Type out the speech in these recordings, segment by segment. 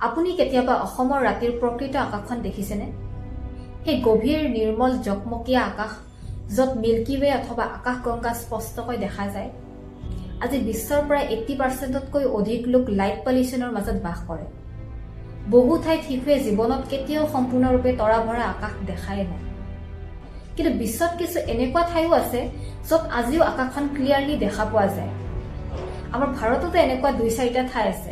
আপুনি কেতিয়াবা অসমৰ ৰাতিৰ প্ৰকৃত আকাশখন দেখিছেনে? সেই গভীৰ নিৰ্মল জকমকীয়া আকাশ য'ত মিল্কি ৱে অথবা আকাশগংগা স্পষ্টকৈ দেখা যায়। আজি বিশ্বৰ প্ৰায় 80%তকৈ অধিক লোক লাইট পলিউশ্যনৰ মাজত বাস কৰে। বহু ঠাইত শিশুৱে জীৱনত কেতিয়াও সম্পূৰ্ণৰূপে তৰা ভৰা আকাশ দেখাই নাই। কিন্তু বিশ্বত কিছু এনেকুৱা ঠাইও আছে য'ত আজিও আকাশখন ক্লিয়াৰলি দেখা পোৱা যায়। আমাৰ ভাৰততো এনেকুৱা 2-4টা ঠাই আছে,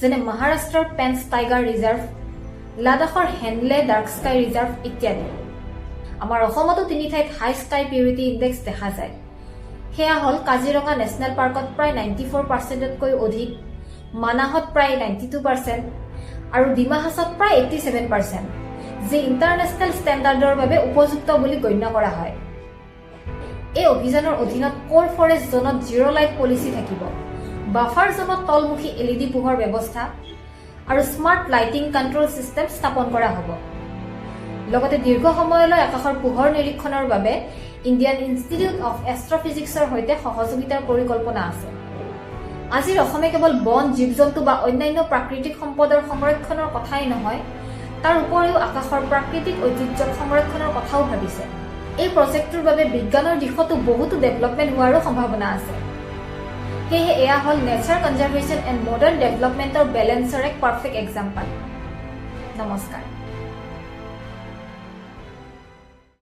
যেনে মহাৰাষ্ট্ৰৰ পেঞ্চ টাইগাৰ ৰিজাৰ্ভ, লাডাখৰ হেনলে ডাৰ্ক স্কাই ৰিজাৰ্ভ ইত্যাদি। আমাৰ অসমতো 3 ঠাইত হাই স্কাই পিউৰিটি ইণ্ডেক্স দেখা যায়। সেয়া হ'ল কাজিৰঙা নেশ্যনেল পাৰ্কত প্ৰায় 94%তকৈ অধিক, মানাহত প্ৰায় 92% আৰু ডিমা হাছাওত প্ৰায় 87%, যি ইণ্টাৰনেশ্যনেল ষ্টেণ্ডাৰ্ডৰ বাবে উপযুক্ত বুলি গণ্য কৰা হয়। এই অভিযানৰ অধীনত কোৰ ফৰেষ্ট জোনত জিৰ' লাইট পলিচি থাকিব, বাফাৰ জোনত তলমুখী LED পোহৰ ব্যৱস্থা আৰু স্মাৰ্ট লাইটিং কণ্ট্ৰল চিষ্টেম স্থাপন কৰা হ'ব। লগতে দীৰ্ঘ সময়লৈ আকাশৰ পোহৰ নিৰীক্ষণৰ বাবে ইণ্ডিয়ান ইনষ্টিটিউট অৱ এষ্ট্ৰফিজিক্সৰ সৈতে সহযোগিতাৰ পৰিকল্পনা আছে। আজিৰ অসমে কেৱল বন, জীৱ-জন্তু বা অন্যান্য প্ৰাকৃতিক সম্পদৰ সংৰক্ষণৰ কথাই নহয়, তাৰ উপৰিও আকাশৰ প্ৰাকৃতিক ঐতিহ্যক সংৰক্ষণৰ কথাও ভাবিছে। এই প্ৰজেক্টটোৰ বাবে বিজ্ঞানৰ দিশতো বহুতো ডেভেলপমেণ্ট হোৱাৰো সম্ভাৱনা আছে। সেয়েহে এয়া হ'ল নেচাৰ কনজাৰ্ভেশ্যন এণ্ড মডাৰ্ণ ডেভেলপমেণ্টৰ বেলেঞ্চৰ এক পাৰফেক্ট এক্সাম্পল। নমস্কাৰ।